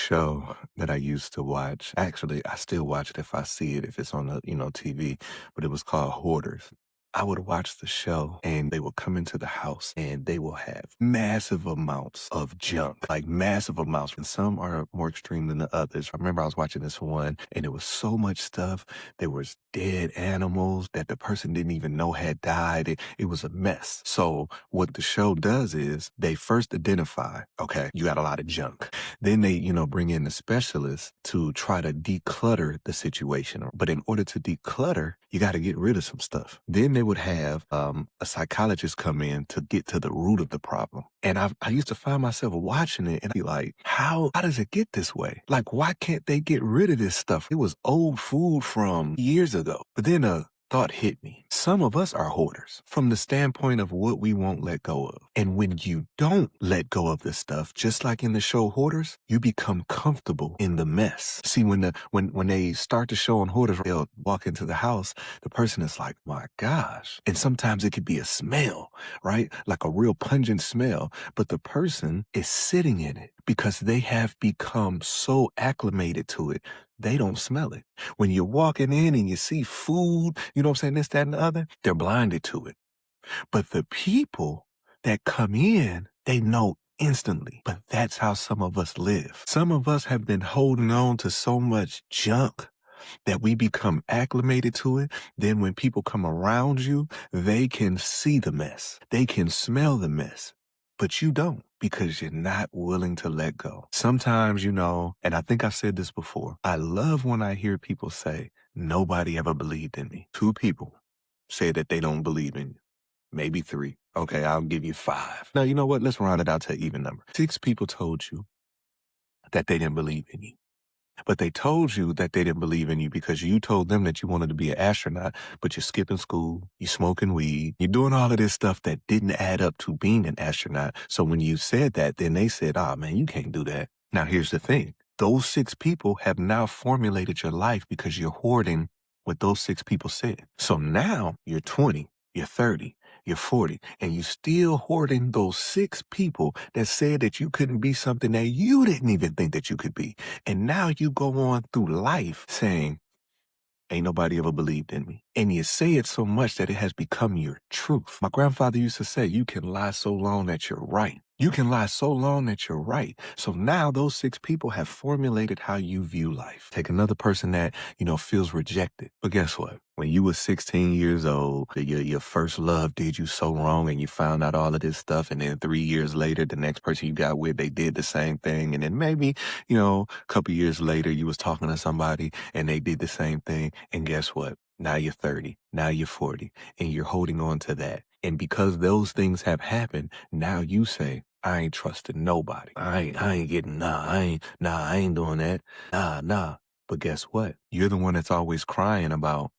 show that I used to watch. Actually, I still watch it if I see it, if it's on the, TV, but it was called Hoarders. I would watch the show and they would come into the house and they will have massive amounts of junk, like massive amounts. And some are more extreme than the others. I remember I was watching this one and it was so much stuff. There was dead animals that the person didn't even know had died. It was a mess. So what the show does is they first identify, okay, you got a lot of junk. Then they, bring in the specialist to try to declutter the situation. But in order to declutter, you got to get rid of some stuff. Then they would have a psychologist come in to get to the root of the problem. And I used to find myself watching it and I'd be like, how does it get this way? Like, why can't they get rid of this stuff? It was old food from years ago. But then thought hit me. Some of us are hoarders from the standpoint of what we won't let go of. And when you don't let go of this stuff, just like in the show Hoarders, you become comfortable in the mess. See, when they start the show on Hoarders, they'll walk into the house, the person is like, my gosh. And sometimes it could be a smell, right? Like a real pungent smell, but the person is sitting in it because they have become so acclimated to it. They don't smell it. When you're walking in and you see food, you know what I'm saying, this, that, and the other, they're blinded to it. But the people that come in, they know instantly. But that's how some of us live. Some of us have been holding on to so much junk that we become acclimated to it. Then when people come around you, they can see the mess. They can smell the mess. But you don't because you're not willing to let go. Sometimes, and I think I've said this before, I love when I hear people say, nobody ever believed in me. Two people say that they don't believe in you. Maybe three. Okay, I'll give you five. Now, you know what? Let's round it out to an even number. Six people told you that they didn't believe in you. But they told you that they didn't believe in you because you told them that you wanted to be an astronaut, but you're skipping school, you're smoking weed, you're doing all of this stuff that didn't add up to being an astronaut. So when you said that, then they said, oh man, you can't do that. Now here's the thing. Those six people have now formulated your life because you're hoarding what those six people said. So now you're 20, you're 30, you're 40, and you still hoarding those six people that said that you couldn't be something that you didn't even think that you could be. And now you go on through life saying, ain't nobody ever believed in me. And you say it so much that it has become your truth. My grandfather used to say, you can lie so long that you're right. You can lie so long that you're right. So now those six people have formulated how you view life. Take another person that, feels rejected. But guess what? When you were 16 years old, your first love did you so wrong and you found out all of this stuff. And then 3 years later, the next person you got with, they did the same thing. And then maybe, a couple years later, you was talking to somebody and they did the same thing. And guess what? Now you're 30, now you're 40, and you're holding on to that. And because those things have happened, now you say, I ain't trusting nobody. I ain't getting, I ain't doing that. Nah. But guess what? You're the one that's always crying about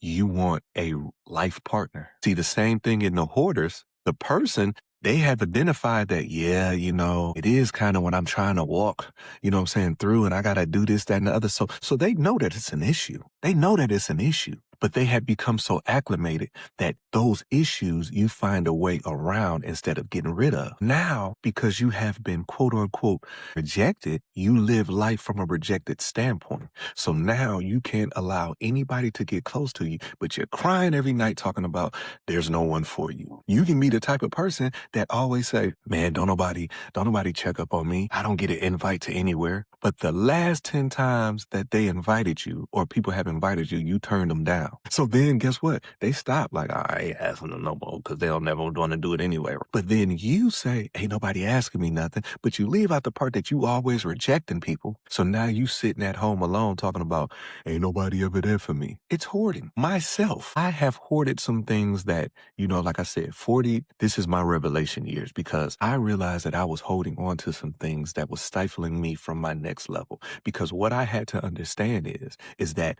you want a life partner. See, the same thing in the hoarders, the person, they have identified that, yeah, it is kind of when I'm trying to walk, through and I got to do this, that, and the other. So they know that it's an issue. They know that it's an issue. But they have become so acclimated that those issues you find a way around instead of getting rid of. Now, because you have been quote unquote rejected, you live life from a rejected standpoint. So now you can't allow anybody to get close to you, but you're crying every night talking about there's no one for you. You can be the type of person that always say, man, don't nobody check up on me. I don't get an invite to anywhere. But the last 10 times that they invited you or people have invited you, you turned them down. So then guess what? They stop like, I ain't asking them no more because they'll never want to do it anyway. But then you say, ain't nobody asking me nothing. But you leave out the part that you always rejecting people. So now you sitting at home alone talking about, ain't nobody ever there for me. It's hoarding. Myself, I have hoarded some things that, like I said, 40, this is my revelation years because I realized that I was holding on to some things that was stifling me from my next level. Because what I had to understand is that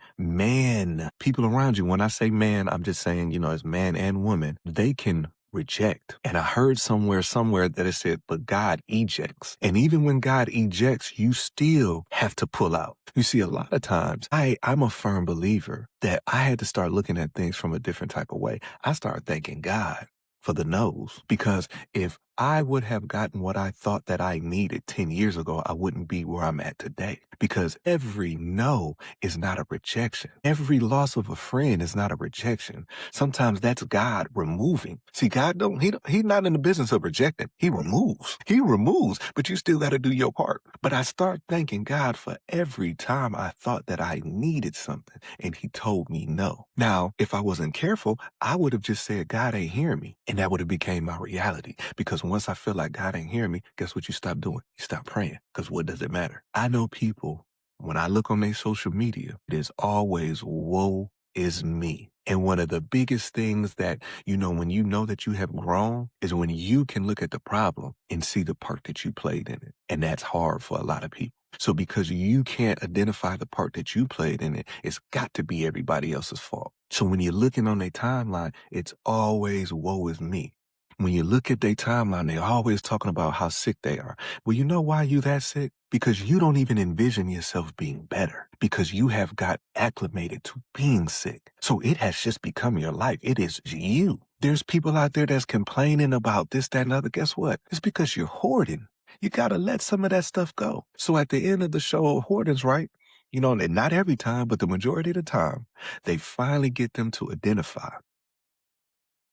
people around you, when I say man, I'm just saying, as man and woman, they can reject. And I heard somewhere that it said, but God ejects. And even when God ejects, you still have to pull out. You see, a lot of times I'm a firm believer that I had to start looking at things from a different type of way. I started thanking God for the no's because if I would have gotten what I thought that I needed 10 years ago, I wouldn't be where I'm at today. Because every no is not a rejection. Every loss of a friend is not a rejection. Sometimes that's God removing. See, God he's not in the business of rejecting. He removes. He removes, but you still got to do your part. But I start thanking God for every time I thought that I needed something and he told me no. Now, if I wasn't careful, I would have just said, God ain't hearing me. And that would have became my reality. Because once I feel like God ain't hearing me, guess what you stop doing? You stop praying. Because what does it matter? I know people, when I look on their social media, it is always woe is me. And one of the biggest things that, when you know that you have grown is when you can look at the problem and see the part that you played in it. And that's hard for a lot of people. So because you can't identify the part that you played in it, it's got to be everybody else's fault. So when you're looking on their timeline, it's always woe is me. When you look at their timeline, they're always talking about how sick they are. Well, you know why you that sick? Because you don't even envision yourself being better because you have got acclimated to being sick. So it has just become your life. It is you. There's people out there that's complaining about this, that, and other. Guess what? It's because you're hoarding. You got to let some of that stuff go. So at the end of the show, Hoarding's right. And not every time, but the majority of the time, they finally get them to identify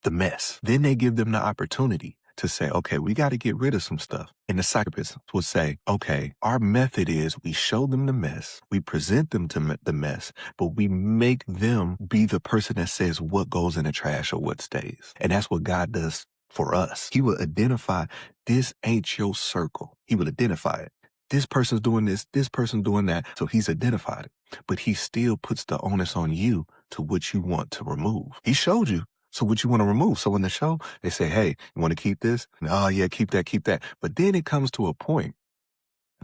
the mess. Then they give them the opportunity to say, okay, we got to get rid of some stuff. And the psychotherapist will say, okay, our method is we show them the mess, we present them to the mess, but we make them be the person that says what goes in the trash or what stays. And that's what God does for us. He will identify this ain't your circle. He will identify it. This person's doing this person's doing that. So he's identified it. But he still puts the onus on you to what you want to remove. He showed you. So what you want to remove. So in the show, they say, hey, you want to keep this? Oh, yeah, keep that, keep that. But then it comes to a point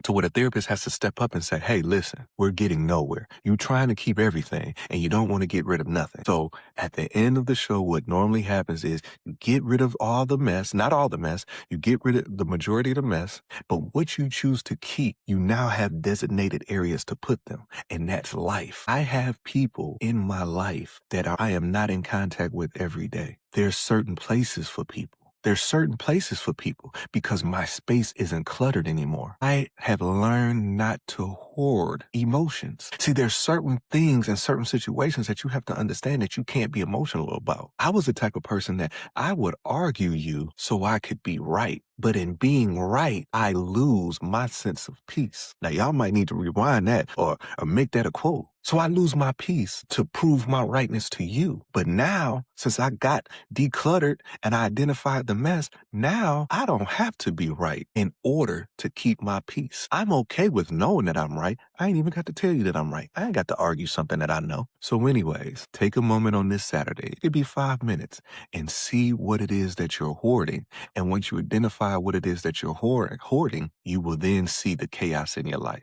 to where the therapist has to step up and say, hey, listen, we're getting nowhere. You're trying to keep everything and you don't want to get rid of nothing. So at the end of the show, what normally happens is you get rid of all the mess, not all the mess, you get rid of the majority of the mess, but what you choose to keep, you now have designated areas to put them. And that's life. I have people in my life that I am not in contact with every day. There's certain places for people. There's certain places for people because my space isn't cluttered anymore. I have learned not to hoard emotions. See, there's certain things and certain situations that you have to understand that you can't be emotional about. I was the type of person that I would argue you so I could be right. But in being right, I lose my sense of peace. Now, y'all might need to rewind that or make that a quote. So I lose my peace to prove my rightness to you. But now, since I got decluttered and I identified the mess, now I don't have to be right in order to keep my peace. I'm okay with knowing that I'm right. I ain't even got to tell you that I'm right. I ain't got to argue something that I know. So anyways, take a moment on this Saturday. It could be 5 minutes and see what it is that you're hoarding. And once you identify what it is that you're hoarding, you will then see the chaos in your life.